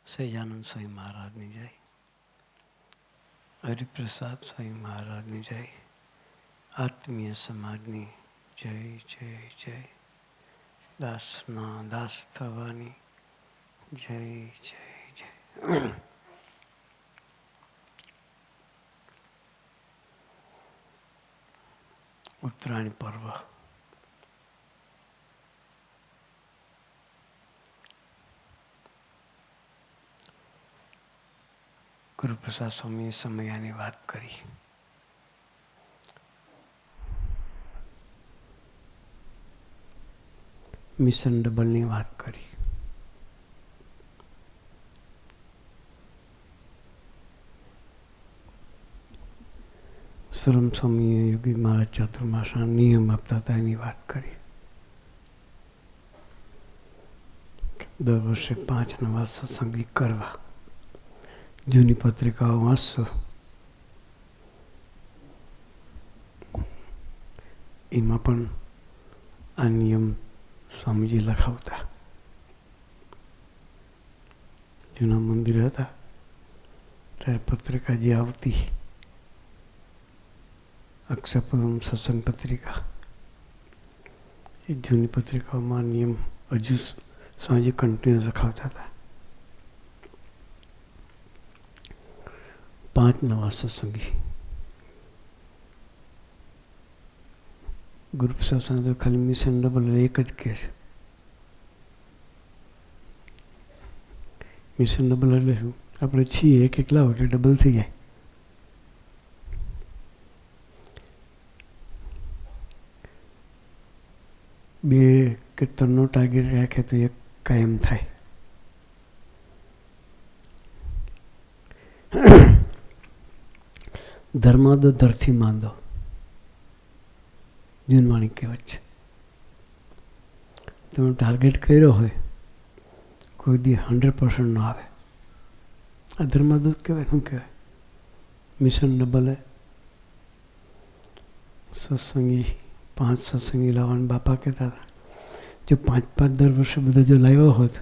સહજાનંદ સ્વામી મહારાજની જય, હરિપ્રસાદ સ્વામી મહારાજની જય, આત્મીય સમાજની જય જય જય, દાસના દાસ થવાની જય જય જય. ઉત્તરાયણ પર્વ ગુરુપ્રસાદ સ્વામીએ સમયાની વાત કરી. મિશન ડબલની વાત કરી. સરમ સ્વામીએ યોગી મહારાજ ચાતુર્માસના નિયમ આપતા હતા એની વાત કરી. દર વર્ષે 5 નવા સત્સંગી કરવા. જૂની પત્રિકાઓ વાંચશો એમાં પણ આ નિયમ સ્વામીજી લખાવતા. જૂના મંદિર હતા ત્યારે પત્રિકા જે આવતી અક્ષરપૂર્ણ સત્સંગ પત્રિકા, એ જૂની પત્રિકાઓમાં નિયમ હજુ સ્વામીજી કન્ટિન્યુ લખાવતા હતા. 5 નવા સત્સંગી. ગ્રુપ સત્સંગ તો ખાલી મિશન ડબલ એક જ કહે છે. મિશન ડબલ એટલે શું? આપણે છીએ એક એકલા હોય એટલે ડબલ થઈ જાય. બે કે 3નો ટાર્ગેટ રાખે તો એક કાયમ થાય. ધર્માદો ધરથી માંદો જૂનવાણી કહેવત છે. તમે ટાર્ગેટ કર્યો હોય કોઈ દી 100% ન આવે. આ ધર્માદો કહેવાય. શું કહેવાય? મિશન ડબલે સત્સંગી 5 સત્સંગી લાવવાના બાપા કહેતા હતા. જો 5 દર વર્ષે બધા જો લાવ્યો હોત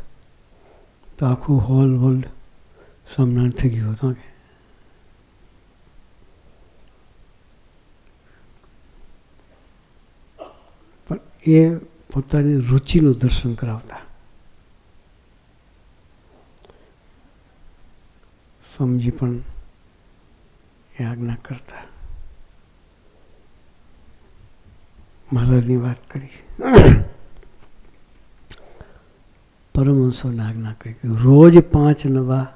તો આખું હોલ વર્લ્ડ સ્વામિનારાયણ થઈ ગયું હતું. પણ એ પોતાની રુચિનું દર્શન કરાવતા. સ્વામીજી પણ એ આજ્ઞા કરતા. મહારાજની વાત કરી. પરમહંસોને આજ્ઞા કરી રોજ 5 નવા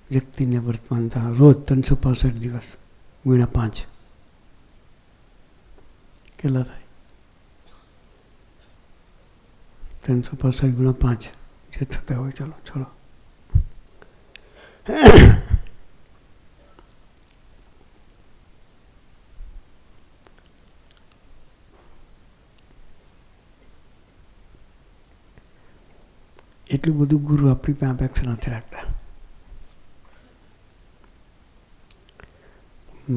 વ્યક્તિને વર્તમાન થવા. રોજ 365 દિવસ ગુણ્યા 5 કેટલા થાય? 365 ગુણ્યા 5 જે થતા હોય. ચલો ચલો. એટલું બધું ગુરુ આપણી પાસે અપેક્ષા નથી રાખતા.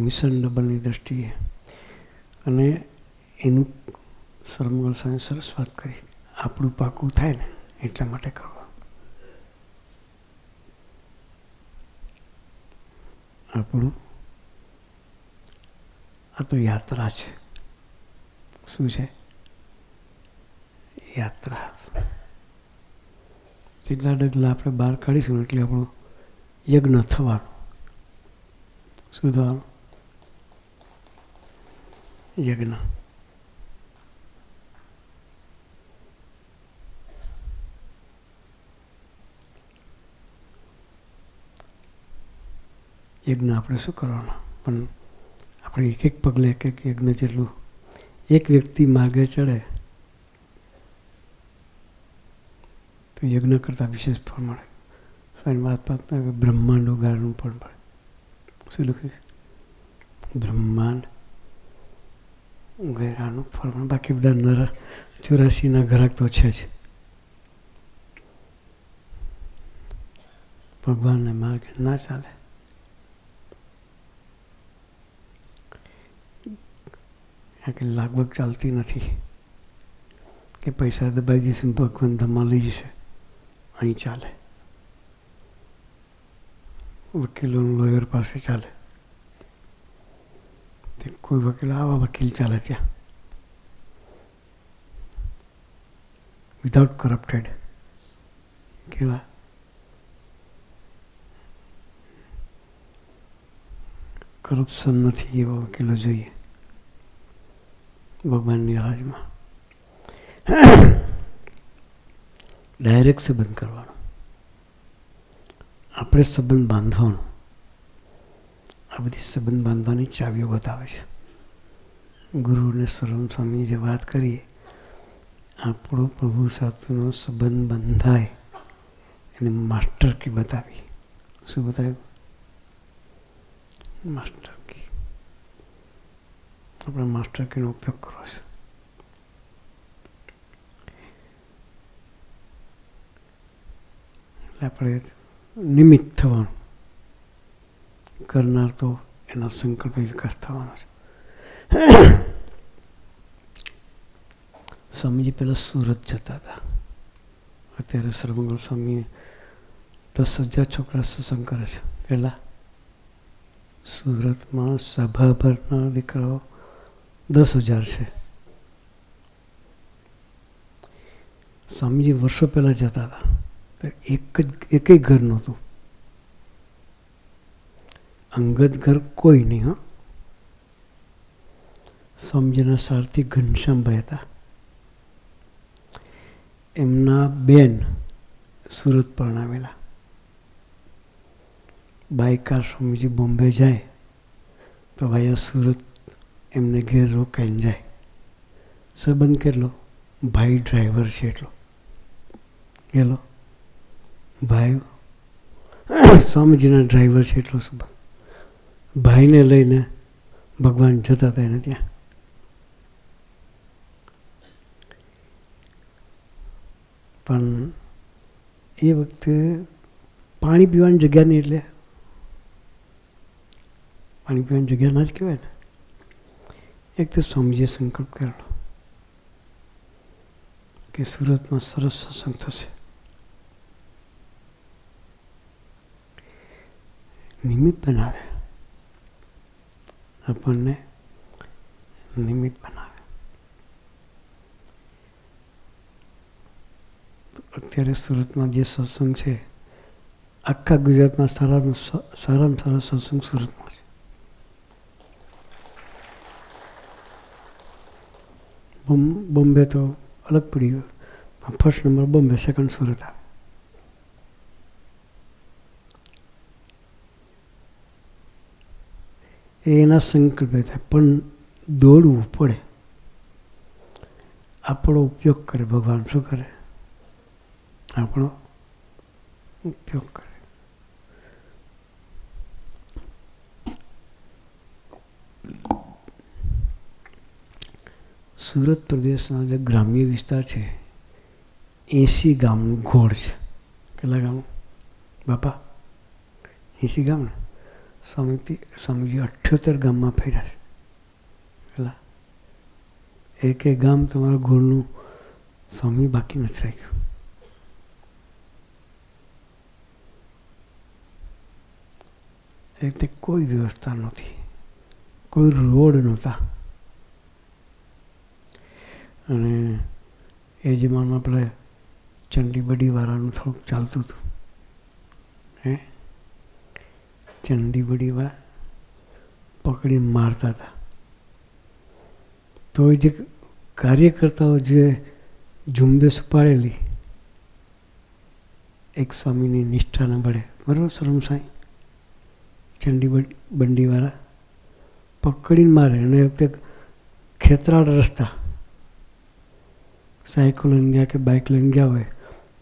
મિશન ડબલની દ્રષ્ટિએ અને એનું સરમગલ સ્વામી સરસ વાત કરી. આપણું પાકું થાય ને એટલા માટે કરવા. આપણું આ તો યાત્રા છે. શું છે? યાત્રા. જેટલા ડગલા આપણે બહાર કાઢીશું એટલે આપણું યજ્ઞ થવાનું. શું થવાનું? યજ્ઞ. યજ્ઞ આપણે શું કરવાના? પણ આપણે એક એક પગલે એક એક યજ્ઞ જેટલું. એક વ્યક્તિ માર્ગે ચડે તો યજ્ઞ કરતાં વિશેષ ફળ મળે. સ્વામી વાત બ્રહ્માંડ ઉગાડવાનું પણ મળે. શું લખ્યું? બ્રહ્માંડ ઉગાડવાનું ફળ મળે. બાકી બધા 84 ગ્રાહક તો છે જ. ભગવાનને માર્ગે ના ચાલે. કે લગભગ ચાલતી નથી. કે પૈસા દબાઈ જશે, ભગવાન ધમા લઈ જશે, અહીં ચાલે. વકીલોનું લોયર પાસે ચાલે. કોઈ વકીલ, આવા વકીલ ચાલે ત્યાં, વિધાઉટ કરપ્ટેડ. કેવા કરપ્શન નથી એવા વકીલો જોઈએ ભગવાનની રાજમાં. ડાયરેક્ટ સંબંધ કરવાનો, આપણે સંબંધ બાંધવાનો. આ બધી સંબંધ બાંધવાની ચાવીઓ બતાવે છે. ગુરુ અને સર્વમ સ્વામી જે વાત કરીએ, આપણો પ્રભુ સાથેનો સંબંધ બંધાય એને માસ્ટર કી બતાવી. શું બતાવ્યું? Master key. આપણે માસ્ટર કીનો ઉપયોગ કરવો છે. એટલે આપણે નિમિત્ત થવાનું, કરનાર તો એનો સંકલ્પ વિકાસ થવાનો છે. સ્વામીજી પહેલાં સુરત જતા હતા. અત્યારે સર્વમંગલ સ્વામી 10,000 છોકરા સત્સંગ કરે છે. પહેલાં સુરતમાં સભા ભરનાર દીકરાઓ 10,000 છે. સ્વામીજી વર્ષો પહેલાં જતા હતા, એકેય ઘર નહોતું, અંગત ઘર કોઈ નહીં. હા, સ્વામીજીના સારથી ઘનશ્યામભાઈ હતા. એમના બેન સુરત પરણાવેલા. બાયકાર સ્વામીજી બોમ્બે જાય તો ભાઈ સુરત એમને ઘેર રોકાઈને જાય. સંબંધ કેટલો? ભાઈ ડ્રાઈવર છે એટલો. ગયેલો ભાઈ સ્વામીજીના ડ્રાઈવર છે એટલો સંબંધ. ભાઈને લઈને ભગવાન જતા હતા એને ત્યાં. પણ એ વખતે પાણી પીવાની જગ્યા નહીં, એટલે પાણી પીવાની જગ્યા ના જ કહેવાય ને. એક તો સ્વામીજીએ સંકલ્પ કરેલો કે સુરતમાં સરસ સત્સંગ થશે. નિમિત્ત બનાવે, આપણને નિમિત્ત બનાવે. અત્યારે સુરતમાં જે સત્સંગ છે, આખા ગુજરાતમાં સારામાં સારા સત્સંગ સુરતમાં છે. બોમ્બે તો અલગ પડી ગયો, first number Bombay, second Surat આવે. એના સંકલ્પે થાય, પણ દોડવું પડે. આપણો ઉપયોગ કરે ભગવાન. શું કરે? આપણો ઉપયોગ કરે. સુરત પ્રદેશના જે ગ્રામ્ય વિસ્તાર છે, 80 ગામનું ઘોળ છે. કેટલા ગામ બાપા? 80 ગામ ને. સ્વામીજી 78 ગામમાં ફર્યા છે. પેલા એક ગામ તમારા ઘોળનું સ્વામી બાકી નથી રાખ્યું. એટલે કોઈ વ્યવસ્થા નહોતી, કોઈ રોડ નહોતા. અને એ જમાનામાં આપણે ચંડીબડીવાળાનું થોડુંક ચાલતું હતું. ચંડીબડીવાળા પકડીને મારતા હતા. તો જે કાર્યકર્તાઓ જે ઝુંબેશ પાડેલી, એક સ્વામીની નિષ્ઠાના બળે, બરાબર સરમ સાંઈ, બંડીવાળા પકડીને મારે. અને એ વખતે ખેતરાળ રસ્તા, સાયકલ લઈને ગયા કે બાઇક લઈને ગયા હોય,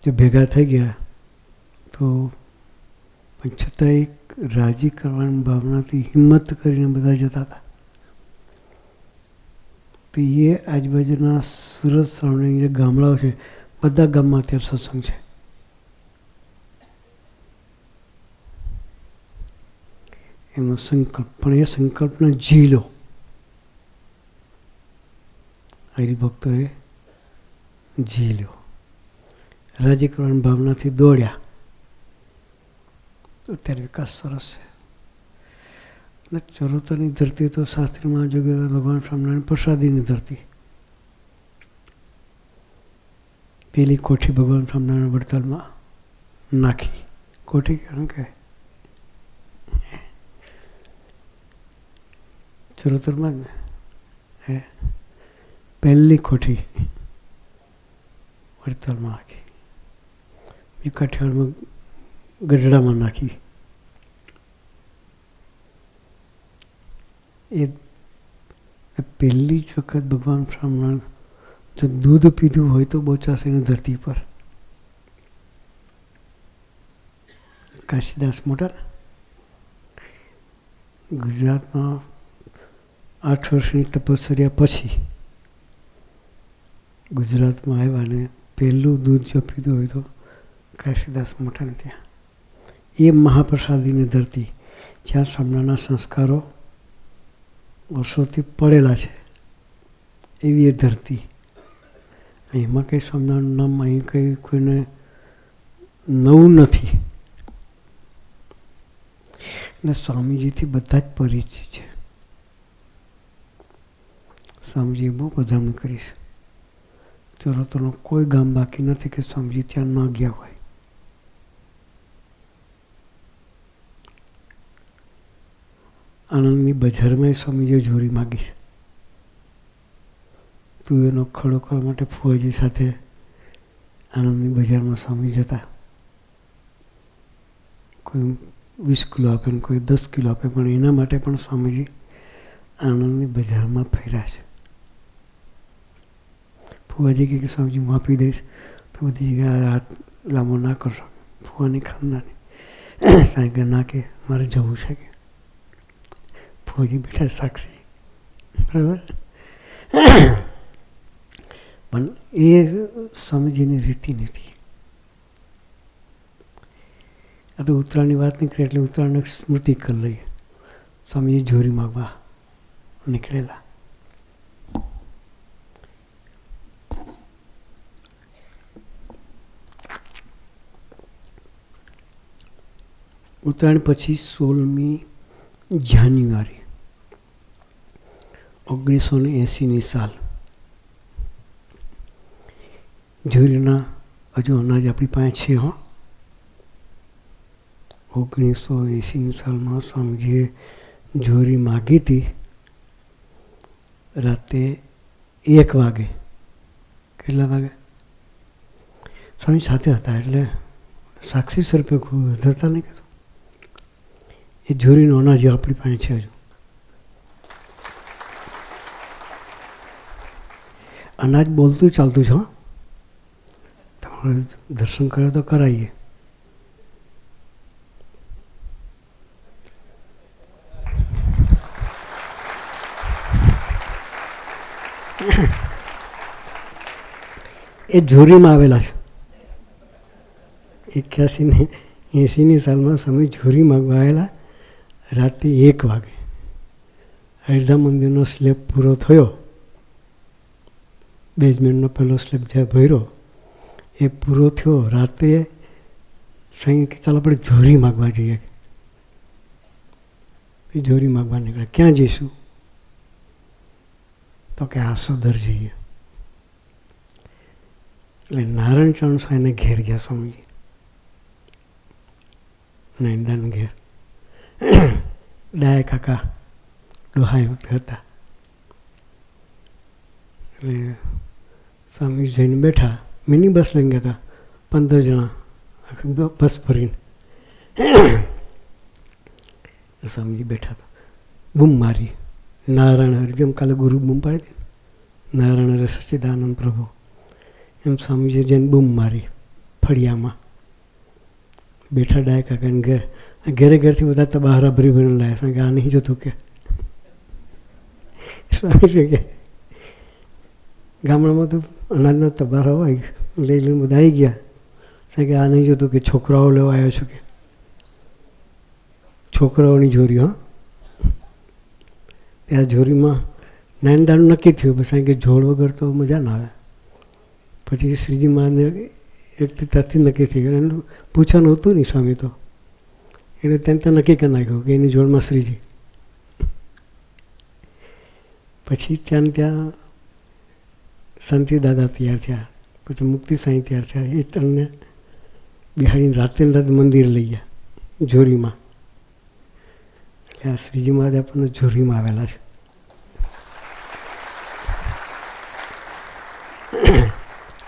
જે ભેગા થઈ ગયા તો પણ છતાં એક રાજી કરવાની ભાવનાથી હિંમત કરીને બધા જતા હતા. તો એ આજુબાજુના સુરત સરાઉન્ડિંગ જે ગામડાઓ છે, બધા ગામમાં અત્યારે સત્સંગ છે. એનો સંકલ્પ, પણ એ સંકલ્પને ઝીલો હરિભક્તોએ ઝીલ્યો. રાજી કરવાની ભાવનાથી દોડ્યા. અત્યારે વિકાસ સરસ છે. અને ચરોતરની ધરતી તો શાસ્ત્રીમાં જોગે ભગવાન સ્વામિનારાયણ પ્રસાદીની ધરતી. પેલી કોઠી ભગવાન સ્વામિનારાયણ વડતાલમાં નાખી. કોઠી કેમ કે ચરોતરમાં જ ને પહેલી કોઠી વડતાલમાં નાખી. એ કાઠિયાવાડમાં ગઢડામાં નાખી. એ પહેલી જ વખત ભગવાન સ્વામિનારાયણ જો દૂધ પીધું હોય તો બોચાસીની ધરતી પર. કાશીદાસ મોટા ગુજરાતમાં 8 વર્ષની તપશ્ચર્યા પછી ગુજરાતમાં આવ્યા ને પહેલું દૂધ જો પીધું હોય તો કાશીદાસ મોટાને ત્યાં. એ મહાપ્રસાદીની ધરતી જ્યાં સ્વામિનારાયણના સંસ્કારો વર્ષોથી પડેલા છે એવી એ ધરતી. એમાં કંઈ સ્વામિનારાયણ નામ અહીં કંઈ કોઈને નવું નથી. અને સ્વામીજીથી બધા જ પરિચિત છે. સ્વામીજીએ બહુ પધરામણી કરી છે. ચરોતરનું કોઈ ગામ બાકી નથી કે સ્વામીજી ત્યાં ન ગયા હોય. આનંદની બજારમાં સ્વામીજીએ જોરી માગી છે. તું એનો ખડો કરવા માટે ફુવાજી સાથે આનંદની બજારમાં સ્વામી જતા. કોઈ 20 કિલો આપે ને કોઈ 10 કિલો આપે, પણ એના માટે પણ સ્વામીજી આનંદની બજારમાં ફર્યા છે. ફુવાજી કહે કે સ્વામીજી હું આપી દઈશ તો બધી જગ્યાએ હાથ લાંબો ના કરશો. ફુવાની ખાનદાની સાહેબ કે ના, કે મારે જવું છે કે. ફુવાજી બેઠા સાક્ષી, બરાબર. પણ એ સ્વામીજીની રીતિ નથી. આ તો ઉત્તરાયણની વાત નીકળે એટલે ઉત્તરાયણની સ્મૃતિ કરી લઈએ. સ્વામીજી જોરી માગવા નીકળેલા. ઉત્તરાયણ પછી 16મી જાન્યુઆરી 1980ની સાલ. જોરીના હજુ અનાજ આપણી પાસે છે. 1980ની સાલમાં સ્વામીજીએ જોરી માગી હતી. રાતે 1 વાગે. કેટલા વાગે? સ્વામી સાથે હતા એટલે સાક્ષી સ્વરૂપે ધરતા નહીં કીધું. એ જોરીનો અનાજ આપણી પાસે છે હજુ. અનાજ બોલતું ચાલતું છે. તમારે દર્શન કરે તો કરાવીએ. એ જોરીમાં આવેલા છે. 81-80ની સાલમાં સ્વામી જોરી માગવા આવેલા. રાતે 1 વાગે અડધા મંદિરનો સ્લેબ પૂરો થયો. બેઝમેન્ટનો પહેલો સ્લેબ જ્યાં ભર્યો એ પૂરો થયો. રાતે સાંઈ કે ચાલો આપણે જોરી માગવા જઈએ. એ જોરી માગવા નીકળ્યા. ક્યાં જઈશું? તો કે આસોદર જઈએ. એટલે નારાયણ ચરણ સ્વામીને ઘેર ગયા સ્વામીજી. નૈનદાન ઘેર. ડાયા કાકા ડોહાઈ વખતે હતા. એટલે સ્વામી જઈને બેઠા. મિની બસ લઈને ગયા હતા. 15 જણા બસ ભરીને. સ્વામીજી બેઠા હતા. બૂમ મારી. નારાયણ હરિ, જેમ કાલે ગુરુ બૂમ પાડી હતી. નારાયણ હરિ સચ્ચિદાનંદ પ્રભુ, એમ સ્વામીજી જઈને બૂમ મારી ફળિયામાં. બેઠા ડાયા કાકાને ઘેર. ઘેરે ઘેરથી બધા તબાહરા ભરી ભરીને લાવ્યા. કે આ નહીં જોતું કે. સ્વામી કે ગામડામાં તો અનાજના તબારા હોય, લઈ લઈને બધા આવી ગયા. કે આ નહીં જોતું કે છોકરાઓ લેવા આવ્યો છું કે. છોકરાઓની જોરી. ત્યાં જોરીમાં નાનદાનું નક્કી થયું. બસ કે જોડ વગર તો મજા ના આવે. પછી શ્રીજી મહારાજને એક ત્યાંથી નક્કી થઈ ગયું. એનું પૂછવાનું હતું નહીં સ્વામી તો, એટલે ત્યાં નક્કી કરી નાખ્યું કે એની જોડમાં શ્રીજી. પછી ત્યાં શાંતિ દાદા તૈયાર થયા, પછી મુક્તિ સાંઈ તૈયાર થયા. એ ત્રણને બિહાડીને રાતે મંદિર લઈ ગયા જોરીમાં. એટલે આ શ્રીજી મહારાજ આપણને જોરીમાં આવેલા છે.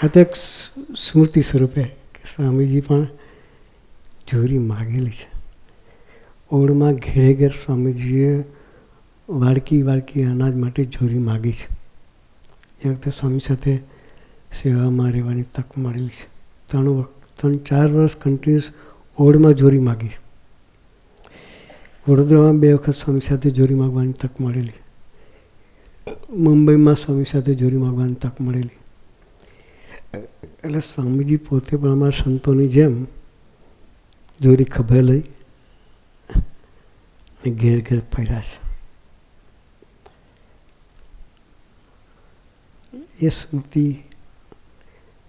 આ તો એક સ્મૃતિ સ્વરૂપે કે સ્વામીજી પણ જોરી માગેલી છે. ઓળમાં ઘેરે ઘેર સ્વામીજીએ વાડકી અનાજ માટે જોરી માગી છે. એ વખતે સ્વામી સાથે સેવામાં રહેવાની તક મળેલી છે. 3-4 વર્ષ કન્ટિન્યુઅસ ઓળમાં જોરી માગી છે. વડોદરામાં 2 વખત સ્વામી સાથે જોરી માગવાની તક મળેલી. મુંબઈમાં સ્વામી સાથે જોરી માગવાની તક મળેલી. એટલે સ્વામીજી પોતે પણ અમારા સંતોની જેમ જોરી ખભે લઈ અને ઘેર ઘેર ફર્યા છે. એ સ્મૃતિ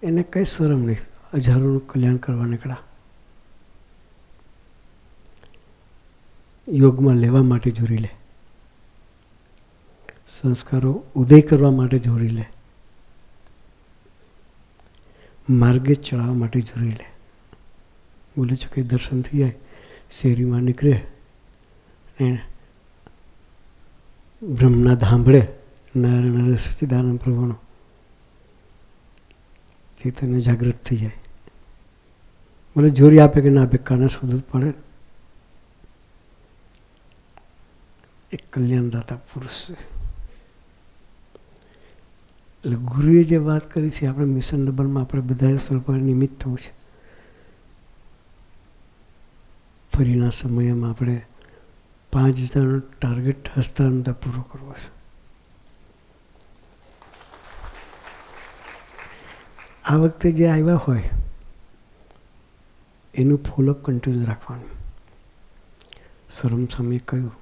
એને કંઈ શરમ નહીં. હજારોનું કલ્યાણ કરવા નીકળ્યા. યોગમાં લેવા માટે જોરી લે, સંસ્કારો ઉદય કરવા માટે જોરી લે, માર્ગે ચડાવવા માટે જોરી લે. બોલે છે કે દર્શન થઈ જાય, શેરીમાં નીકળે ને બ્રહ્મનાદ સાંભળે, નારાયણ સચ્ચિદાનંદ પ્રભુનો ચૈતન્ય જાગૃત થઈ જાય. બોલે જોરી આપે કે ના આપે, કાના શબ્દ પડે. એક કલ્યાણદાતા પુરુષ છે. એટલે ગુરુએ જે વાત કરી છે, આપણે મિશન ડબલમાં આપણે બધાએ સ્વરૂપ નિમિત્ત થવું છે. ફરીના સમયમાં આપણે 5 હજારનો ટાર્ગેટ હસ્તાંતર પૂરો કરવો છે. આ વખતે જે આવ્યા હોય એનું ફોલોઅપ કન્ટિન્યુ રાખવાનું. સરમ સ્વામીએ કહ્યું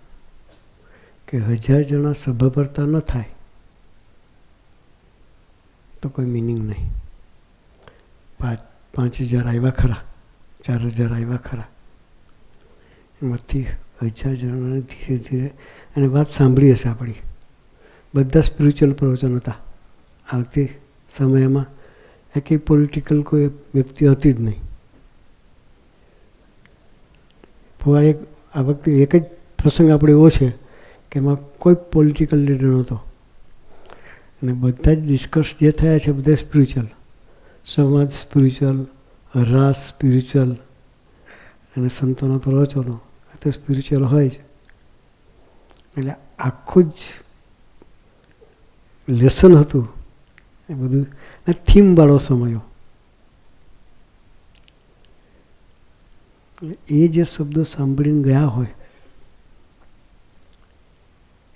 કે 1000 જણા સભા ભરતા ન થાય તો કોઈ મિનિંગ નહીં. 5,000 આવ્યા ખરા, 4,000 આવ્યા ખરા, એમાંથી 1000 જણાને ધીરે ધીરે. અને વાત સાંભળી હશે આપણી, બધા સ્પિરિચ્યુઅલ પ્રવચન હતા. આ વખતે સમયમાં એકેય પોલિટિકલ કોઈ વ્યક્તિ હતી જ નહીં. આ વખતે એક જ પ્રસંગ આપણે એવો છે કે એમાં કોઈ પોલિટિકલ લીડર નહોતો. અને બધા જ ડિસ્કસ જે થયા છે બધા સ્પિરિચ્યુઅલ, સંવાદ સ્પિરિચ્યુઅલ, રાસ સ્પિરિચ્યુઅલ, અને સંતોના પ્રવચનો તો સ્પિરિચ્યુઅલ હોય જ. એટલે આખું જ લેસન હતું એ બધું. અને થીમવાળો સમયો. એ જે શબ્દો સાંભળીને ગયા હોય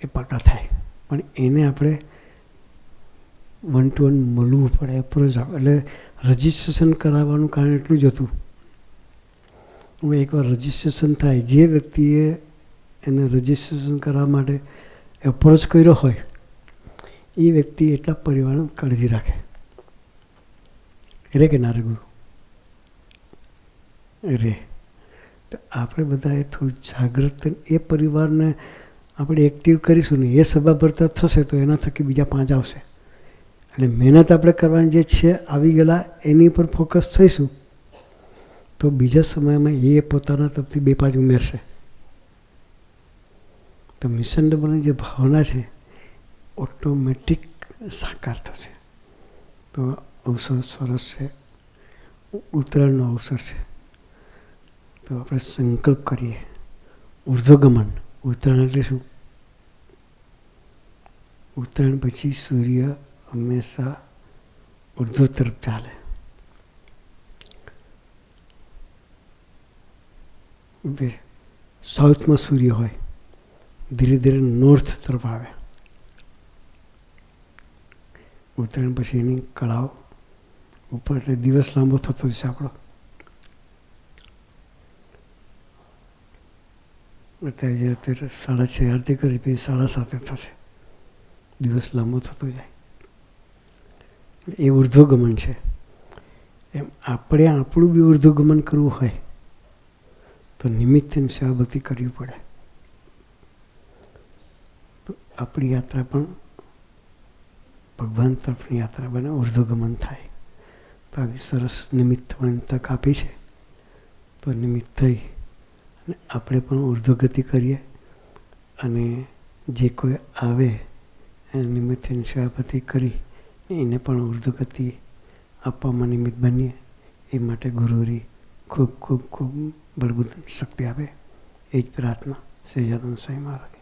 એ પાકા થાય, પણ એને આપણે 1 to 1 મળવું પડે. એપ્રોચ એટલે રજિસ્ટ્રેશન કરાવવાનું કારણ એટલું જ હતું. હવે એકવાર રજિસ્ટ્રેશન થાય, જે વ્યક્તિએ એને રજિસ્ટ્રેશન કરવા માટે એપ્રોચ કર્યો હોય એ વ્યક્તિ એટલા પરિવારને કાળજી રાખે. રે કે ના રે ગુરુ રે. તો આપણે બધાએ થોડું જાગૃત એ પરિવારને આપણે એક્ટિવ કરીશું ને, એ સભા ભરતા થશે તો એના થકી બીજા 5 આવશે. એટલે મહેનત આપણે કરવાની જે છે આવી ગયેલા એની પર ફોકસ થઈશું તો બીજા સમયમાં એ પોતાના તરફથી 2-5 ઉમેરશે. તો મિશન ડબલની જે ભાવના છે ઓટોમેટિક સાકાર થશે. તો અવસર સરસ છે, ઉત્તરાયણનો અવસર છે. તો આપણે સંકલ્પ કરીએ ઉર્ધ્વગમન. ઉત્તરાયણ એટલે શું? ઉત્તરાયણ પછી સૂર્ય હંમેશા ઉર્ધ્વ તરફ ચાલે. સાઉથમાં સૂર્ય હોય, ધીરે ધીરે નોર્થ તરફ આવે. ઉત્તરાયણ પછી એની કળાઓ ઉપર, એટલે દિવસ લાંબો થતો જશે આપણો. અત્યારે જે 6:30 આરતી કરી, પછી 7:30 થશે, દિવસ લાંબો થતો જાય. એ ઉર્ધ્વગમન છે. એમ આપણે આપણું બી ઉર્ધ્વગમન કરવું હોય તો નિમિત્તની સેવા ભક્તિ કરવી પડે. તો આપણી યાત્રા પણ ભગવાન તરફની યાત્રા બને, ઉર્ધ્વગમન થાય. તો આવી સરસ નિમિત્ત થવાની તક આપી છે. તો નિમિત્ત થઈ અને આપણે પણ ઉર્ધ્વગતિ કરીએ અને જે કોઈ આવે એને નિમિત્તની સેવા ભક્તિ કરી એને પણ ઉર્ધ્વગતિ આપવામાં નિમિત્ત બનીએ. એ માટે ગુરુરી ખૂબ ખૂબ ખૂબ બળબુદ્ધ શક્તિ આપે. એ જ પ્રાર્થના સહજાનંદ સ્વામી મહારાજ.